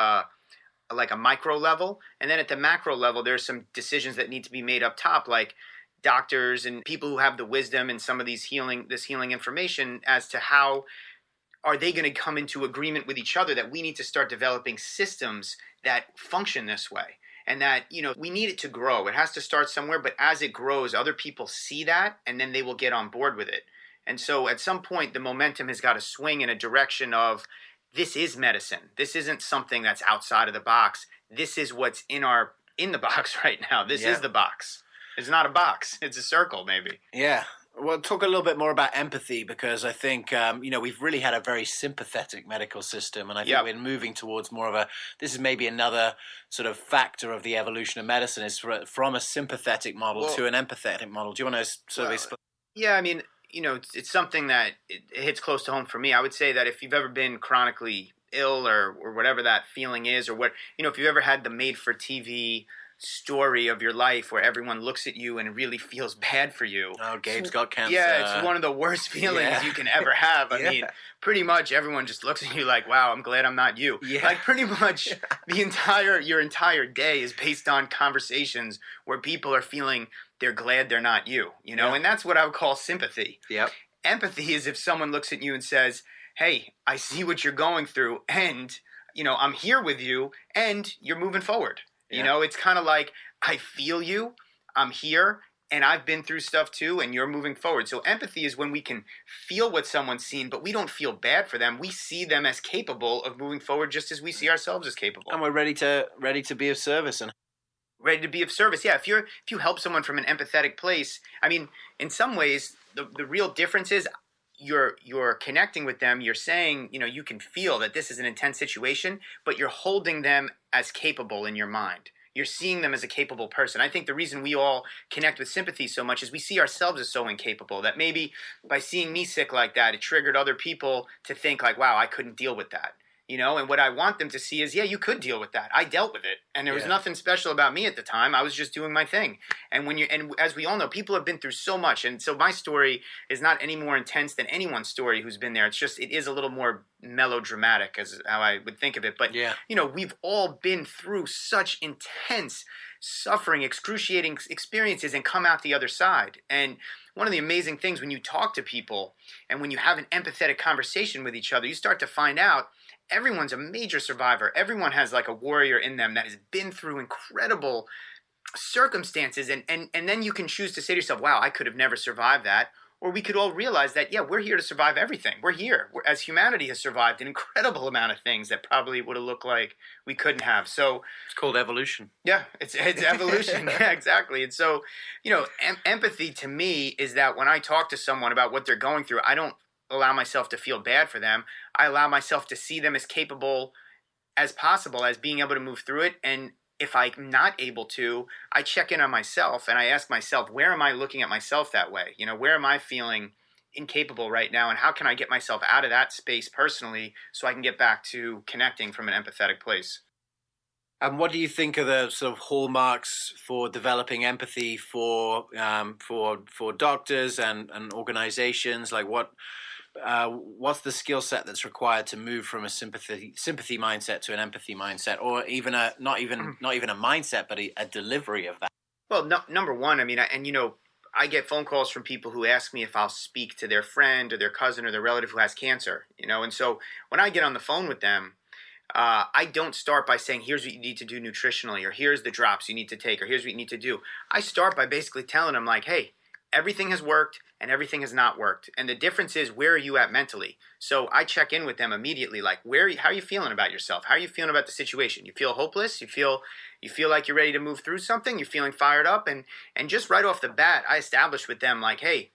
like a micro level, and then at the macro level, there's some decisions that need to be made up top, like doctors and people who have the wisdom and some of this healing information as to how are they going to come into agreement with each other that we need to start developing systems that function this way. And that, we need it to grow. It has to start somewhere, but as it grows, other people see that, and then they will get on board with it. And so at some point, the momentum has got to swing in a direction of, this is medicine. This isn't something that's outside of the box. This is what's in the box right now. This is the box. It's not a box. It's a circle, maybe. Yeah. Well, talk a little bit more about empathy, because I think, we've really had a very sympathetic medical system, and I think we're moving towards more of this is maybe another sort of factor of the evolution of medicine, is from a sympathetic model to an empathetic model. Do you want to sort of explain? Yeah, I mean, it's something that it hits close to home for me. I would say that if you've ever been chronically ill or whatever that feeling is, or if you've ever had the made-for-TV story of your life where everyone looks at you and really feels bad for you. Oh, Gabe's got cancer. Yeah, it's one of the worst feelings you can ever have. I mean, pretty much everyone just looks at you like, wow, I'm glad I'm not you. Yeah. Like pretty much your entire day is based on conversations where people are feeling they're glad they're not you, and that's what I would call sympathy. Yep. Empathy is if someone looks at you and says, hey, I see what you're going through, and, I'm here with you, and you're moving forward. It's kind of like, I feel you, I'm here, and I've been through stuff too, and you're moving forward. So empathy is when we can feel what someone's seen, but we don't feel bad for them. We see them as capable of moving forward, just as we see ourselves as capable. And we're ready to be of service and Ready to be of service. Yeah, if you help someone from an empathetic place, I mean, in some ways, the real difference is you're connecting with them. You're saying, you can feel that this is an intense situation, but you're holding them as capable in your mind. You're seeing them as a capable person. I think the reason we all connect with sympathy so much is we see ourselves as so incapable that maybe by seeing me sick like that, it triggered other people to think like, wow, I couldn't deal with that. And what I want them to see is, yeah, you could deal with that. I dealt with it, and there was nothing special about me at the time. I was just doing my thing. And as we all know, people have been through so much, and so my story is not any more intense than anyone's story who's been there. It's just it is a little more melodramatic, as how I would think of it. But we've all been through such intense suffering, excruciating experiences, and come out the other side. And one of the amazing things when you talk to people and when you have an empathetic conversation with each other, you start to find out everyone's a major survivor. Everyone has like a warrior in them that has been through incredible circumstances. And then you can choose to say to yourself, wow, I could have never survived that. Or we could all realize that, yeah, we're here to survive everything. We're here. As humanity has survived an incredible amount of things that probably would have looked like we couldn't have. So it's called evolution. Yeah, it's evolution. Yeah, exactly. And so, empathy to me is that when I talk to someone about what they're going through, I don't allow myself to feel bad for them. I allow myself to see them as capable as possible, as being able to move through it. And if I'm not able to, I check in on myself and I ask myself, where am I looking at myself that way? Where am I feeling incapable right now? And how can I get myself out of that space personally so I can get back to connecting from an empathetic place? And what do you think are the sort of hallmarks for developing empathy for doctors and organizations? Like what's the skill set that's required to move from a sympathy mindset to an empathy mindset, or even not even a mindset, but a delivery of that? Well, number one, I mean, I get phone calls from people who ask me if I'll speak to their friend or their cousin or their relative who has cancer, and so when I get on the phone with them, I don't start by saying, here's what you need to do nutritionally, or here's the drops you need to take, or here's what you need to do. I start by basically telling them like, hey, everything has worked and everything has not worked. And the difference is, where are you at mentally? So I check in with them immediately, like, how are you feeling about yourself? How are you feeling about the situation? You feel hopeless? You feel like you're ready to move through something? You're feeling fired up? And just right off the bat, I establish with them like, hey,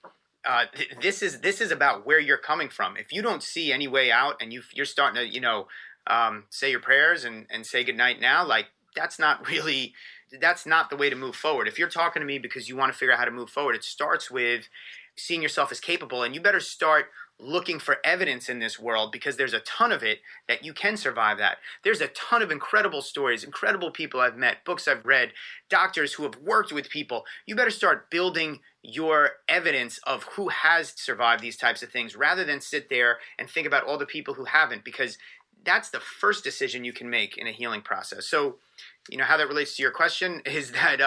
this is about where you're coming from. If you don't see any way out and you're starting to, say your prayers and say goodnight now, like that's not the way to move forward. If you're talking to me because you want to figure out how to move forward, it starts with seeing yourself as capable, and you better start looking for evidence in this world, because there's a ton of it that you can survive that. There's a ton of incredible stories, incredible people I've met, books I've read, doctors who have worked with people. You better start building your evidence of who has survived these types of things, rather than sit there and think about all the people who haven't, because that's the first decision you can make in a healing process. So, how that relates to your question is that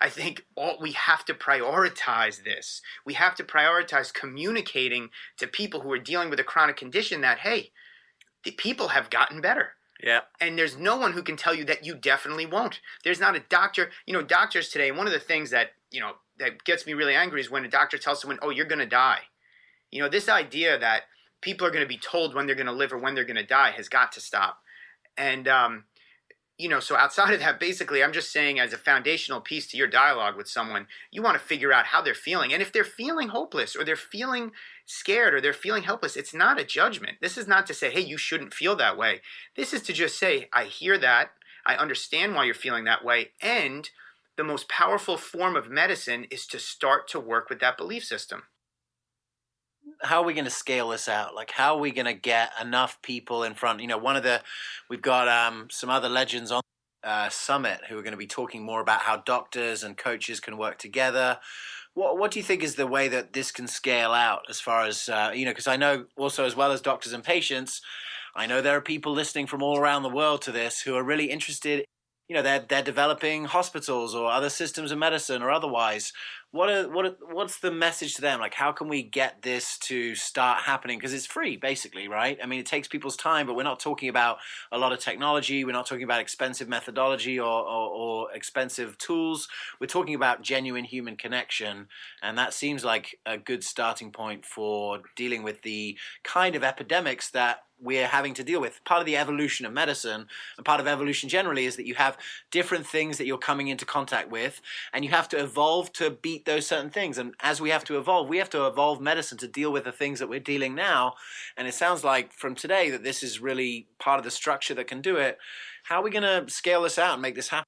I think we have to prioritize this. We have to prioritize communicating to people who are dealing with a chronic condition that, hey, the people have gotten better. Yeah. And there's no one who can tell you that you definitely won't. There's not a doctor. Doctors today, one of the things that, that gets me really angry is when a doctor tells someone, oh, you're going to die. This idea that people are going to be told when they're going to live or when they're going to die has got to stop. And, so outside of that, basically, I'm just saying, as a foundational piece to your dialogue with someone, you want to figure out how they're feeling. And if they're feeling hopeless, or they're feeling scared, or they're feeling helpless, it's not a judgment. This is not to say, hey, you shouldn't feel that way. This is to just say, I hear that. I understand why you're feeling that way. And the most powerful form of medicine is to start to work with that belief system. How are we going to scale this out? Like, how are we going to get enough people in front? We've got some other legends on summit who are going to be talking more about how doctors and coaches can work together. What do you think is the way that this can scale out, as far as, because I know also, as well as doctors and patients, I know there are people listening from all around the world to this who are really interested, they're developing hospitals or other systems of medicine or otherwise. What's the message to them? Like, how can we get this to start happening? Because it's free, basically, right? I mean, it takes people's time, but we're not talking about a lot of technology. We're not talking about expensive methodology or expensive tools. We're talking about genuine human connection, and that seems like a good starting point for dealing with the kind of epidemics that we're having to deal with. Part of the evolution of medicine and part of evolution generally is that you have different things that you're coming into contact with, and you have to evolve to beat those certain things. And as we have to evolve medicine to deal with the things that we're dealing now. And it sounds like from today that this is really part of the structure that can do it. How are we going to scale this out and make this happen?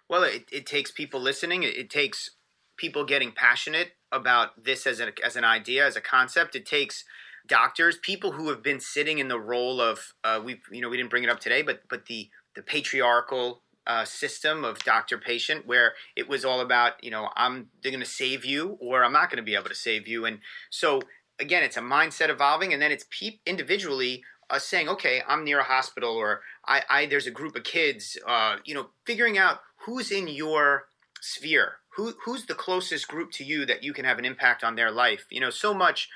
Well, it takes people listening. It takes people getting passionate about this as an idea, as a concept. It takes doctors, people who have been sitting in the role of we didn't bring it up today, but the patriarchal system of doctor patient, where it was all about they're going to save you or I'm not going to be able to save you. And so again, it's a mindset evolving, and then it's individually saying, okay, I'm near a hospital, or I there's a group of kids, figuring out who's in your sphere, who's the closest group to you that you can have an impact on their life. So much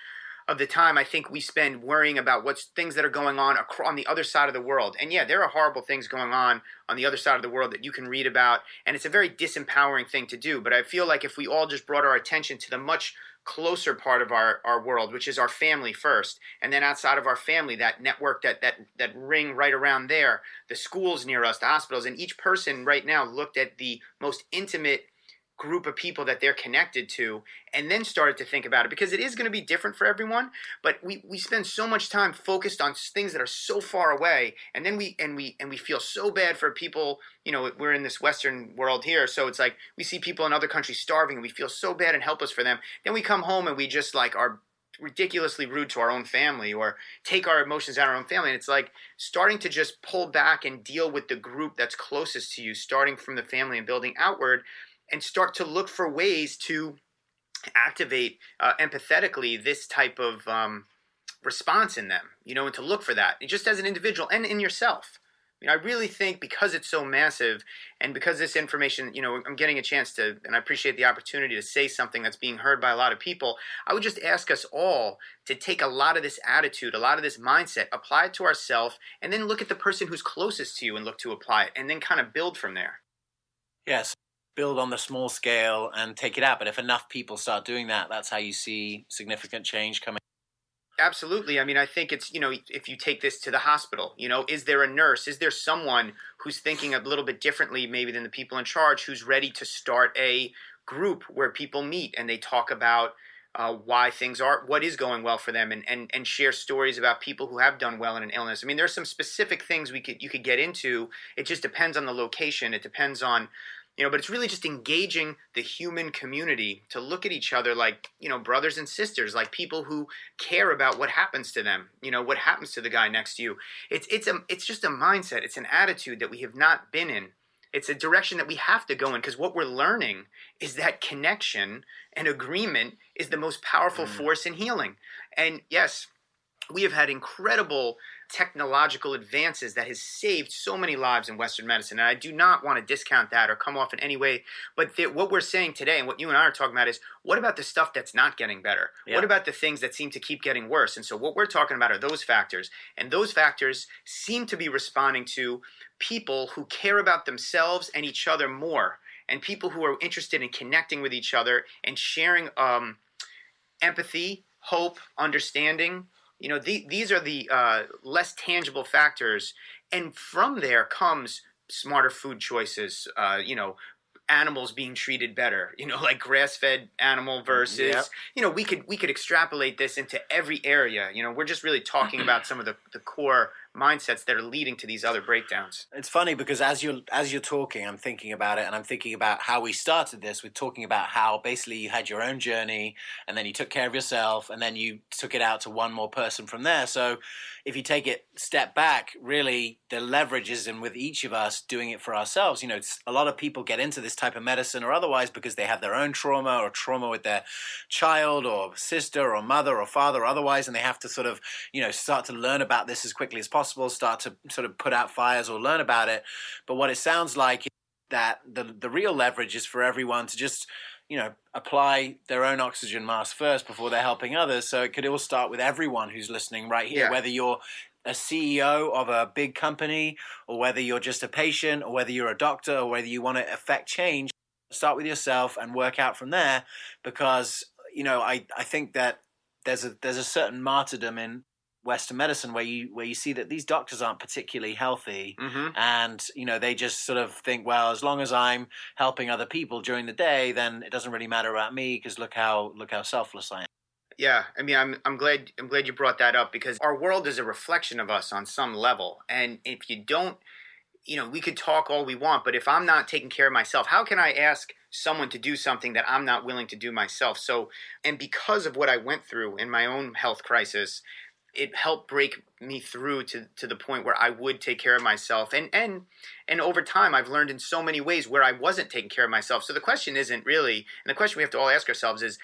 of the time I think we spend worrying about what's things that are going on the other side of the world. And yeah, there are horrible things going on the other side of the world that you can read about, and it's a very disempowering thing to do. But I feel like if we all just brought our attention to the much closer part of our world, which is our family first, and then outside of our family, that network that ring right around there, the schools near us, the hospitals, and each person right now looked at the most intimate group of people that they're connected to, and then started to think about it, because it is going to be different for everyone. But we spend so much time focused on things that are so far away, and then we feel so bad for people. We're in this Western world here, so it's like we see people in other countries starving, and we feel so bad and helpless for them. Then we come home and we just are ridiculously rude to our own family, or take our emotions out of our own family. And it's like starting to just pull back and deal with the group that's closest to you, starting from the family and building outward, and start to look for ways to activate empathetically this type of response in them, and to look for that just as an individual and in yourself. I really think because it's so massive, and because this information, I'm getting a chance to, and I appreciate the opportunity to say something that's being heard by a lot of people. I would just ask us all to take a lot of this attitude, a lot of this mindset, apply it to ourselves, and then look at the person who's closest to you and look to apply it, and then kind of build from there. Yes. Build on the small scale and take it out. But if enough people start doing that, that's how you see significant change coming. Absolutely. I mean, I think it's, if you take this to the hospital, is there a nurse? Is there someone who's thinking a little bit differently maybe than the people in charge, who's ready to start a group where people meet and they talk about why things are, what is going well for them, and share stories about people who have done well in an illness. I mean, there's some specific things you could get into. It just depends on the location. It depends on, but it's really just engaging the human community to look at each other like, brothers and sisters, like people who care about what happens to them, what happens to the guy next to you. It's just a mindset. It's an attitude that we have not been in. It's a direction that we have to go in, because what we're learning is that connection and agreement is the most powerful force in healing. And yes, we have had incredible technological advances that has saved so many lives in Western medicine. And I do not want to discount that or come off in any way. But what we're saying today, and what you and I are talking about, is what about the stuff that's not getting better? Yeah. What about the things that seem to keep getting worse? And so what we're talking about are those factors. And those factors seem to be responding to people who care about themselves and each other more, and people who are interested in connecting with each other and sharing empathy, hope, understanding. These are the less tangible factors, and from there comes smarter food choices. Animals being treated better. Like grass-fed animal versus. Yep. We could extrapolate this into every area. We're just really talking about some of the core mindsets that are leading to these other breakdowns. It's funny because as you're talking, I'm thinking about it, and I'm thinking about how we started this with talking about how basically you had your own journey, and then you took care of yourself, and then you took it out to one more person from there. So if you take it step back, really the leverage is in with each of us doing it for ourselves. A lot of people get into this type of medicine or otherwise because they have their own trauma, or trauma with their child or sister or mother or father or otherwise, and they have to sort of, start to learn about this as quickly as possible. possible, start to sort of put out fires or learn about it. But what it sounds like is that the real leverage is for everyone to just, apply their own oxygen mask first before they're helping others. So it could all start with everyone who's listening right here, Yeah. whether you're a CEO of a big company, or whether you're just a patient, or whether you're a doctor, or whether you want to affect change. Start with yourself and work out from there, because I think that there's a certain martyrdom in Western medicine where you see that these doctors aren't particularly healthy, Mm-hmm. and they just sort of think, well, as long as I'm helping other people during the day, then it doesn't really matter about me, because look how selfless I am. Yeah, I mean, I'm glad you brought that up, because our world is a reflection of us on some level, and if you don't, we could talk all we want, but if I'm not taking care of myself, how can I ask someone to do something that I'm not willing to do myself? So, and because of what I went through in my own health crisis, it helped break me through to the point where I would take care of myself, and over time I've learned in so many ways where I wasn't taking care of myself. So the question isn't really, and the question we have to all ask ourselves is,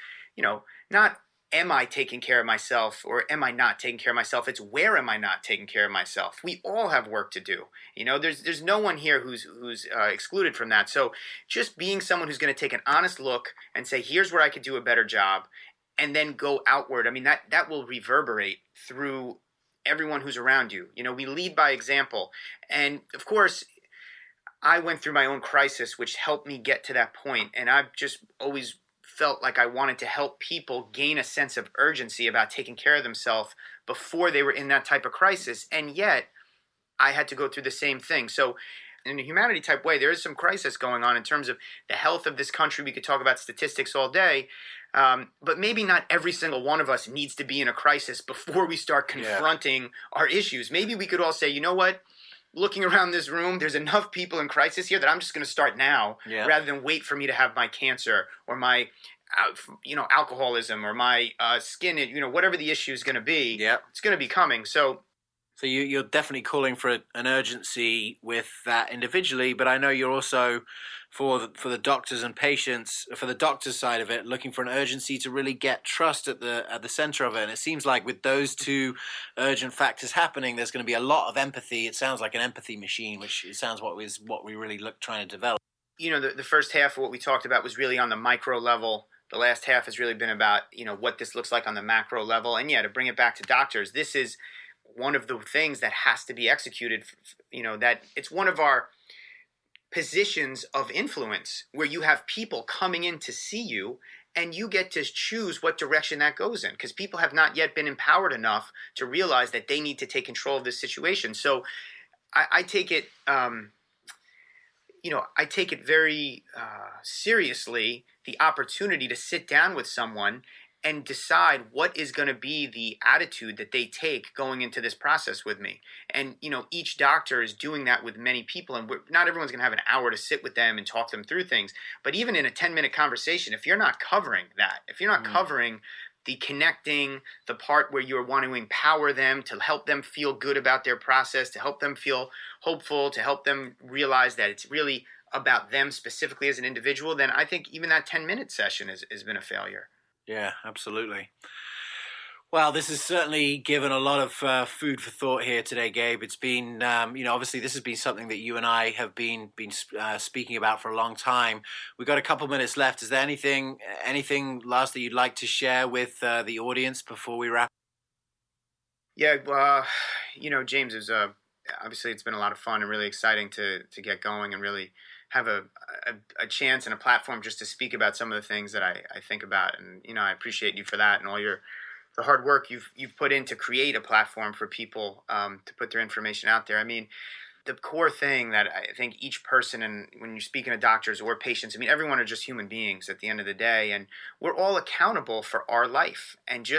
not am I taking care of myself or am I not taking care of myself? It's where am I not taking care of myself? We all have work to do. There's no one here who's excluded from that. So just being someone who's going to take an honest look and say, here's where I could do a better job, and then go outward. I mean, that will reverberate through everyone who's around you. We lead by example. And of course, I went through my own crisis, which helped me get to that point. And I've just always felt like I wanted to help people gain a sense of urgency about taking care of themselves before they were in that type of crisis. And yet I had to go through the same thing. So in a humanity type way, there is some crisis going on in terms of the health of this country. We could talk about statistics all day, but maybe not every single one of us needs to be in a crisis before we start confronting our issues. Maybe we could all say, you know what? Looking around this room, there's enough people in crisis here that I'm just going to start now, rather than wait for me to have my cancer or my, alcoholism or my skin, whatever the issue is going to be. Yeah, it's going to be coming. So you're definitely calling for an urgency with that individually, but I know you're also for the doctors and patients, for the doctors side of it, looking for an urgency to really get trust at the center of it. And it seems like with those two urgent factors happening, there's going to be a lot of empathy. It sounds like an empathy machine, which it sounds what we really trying to develop. The first half of what we talked about was really on the micro level. The last half has really been about, what this looks like on the macro level. And to bring it back to doctors, this is one of the things that has to be executed, that it's one of our positions of influence where you have people coming in to see you and you get to choose what direction that goes in, because people have not yet been empowered enough to realize that they need to take control of this situation. So I take it, I take it very seriously, the opportunity to sit down with someone and decide what is going to be the attitude that they take going into this process with me. And, each doctor is doing that with many people, and not everyone's going to have an hour to sit with them and talk them through things. But even in a 10-minute conversation, if you're not covering that, if you're not covering the connecting, the part where you want to empower them, to help them feel good about their process, to help them feel hopeful, to help them realize that it's really about them specifically as an individual, then I think even that 10-minute session has been a failure. Yeah, absolutely. Well, this has certainly given a lot of food for thought here today, Gabe. It's been, obviously this has been something that you and I have been speaking about for a long time. We've got a couple minutes left. Is there anything last that you'd like to share with the audience before we wrap? Yeah, James, obviously it's been a lot of fun and really exciting to get going and really have a chance and a platform just to speak about some of the things that I think about. And, I appreciate you for that and all the hard work you've put in to create a platform for people to put their information out there. I mean, the core thing that I think each person, and when you're speaking to doctors or patients, I mean, everyone are just human beings at the end of the day, and we're all accountable for our life. And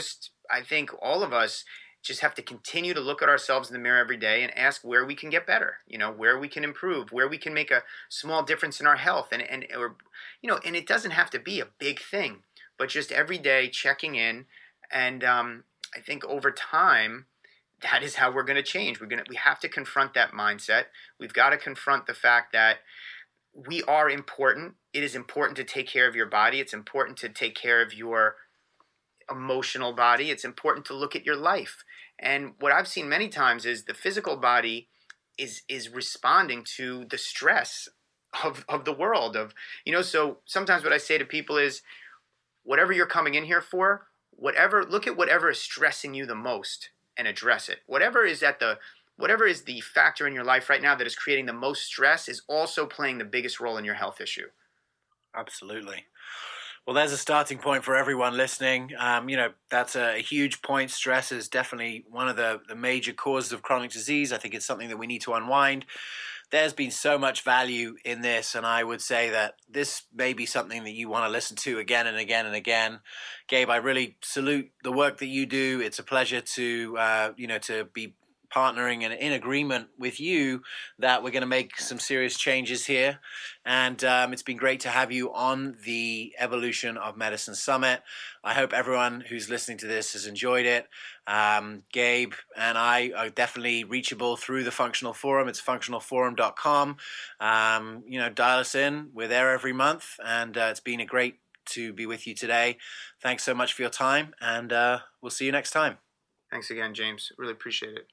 I think all of us just have to continue to look at ourselves in the mirror every day and ask where we can get better, where we can improve, where we can make a small difference in our health. And it doesn't have to be a big thing, but just every day checking in. And I think over time, that is how we're going to change. We have to confront that mindset. We've got to confront the fact that we are important. It is important to take care of your body. It's important to take care of your emotional body. It's important to look at your life. And what I've seen many times is the physical body is responding to the stress of the world of, so sometimes what I say to people is, whatever you're coming in here for, look at whatever is stressing you the most and address it. Whatever is the factor in your life right now that is creating the most stress is also playing the biggest role in your health issue. Absolutely. Well, there's a starting point for everyone listening. That's a huge point. Stress is definitely one of the major causes of chronic disease. I think it's something that we need to unwind. There's been so much value in this, and I would say that this may be something that you want to listen to again and again and again. Gabe, I really salute the work that you do. It's a pleasure to be partnering and in agreement with you that we're going to make some serious changes here. And it's been great to have you on the Evolution of Medicine Summit. I hope everyone who's listening to this has enjoyed it. Gabe and I are definitely reachable through the Functional Forum. It's functionalforum.com. Dial us in. We're there every month, and it's been a great to be with you today. Thanks so much for your time, and we'll see you next time. Thanks again, James. Really appreciate it.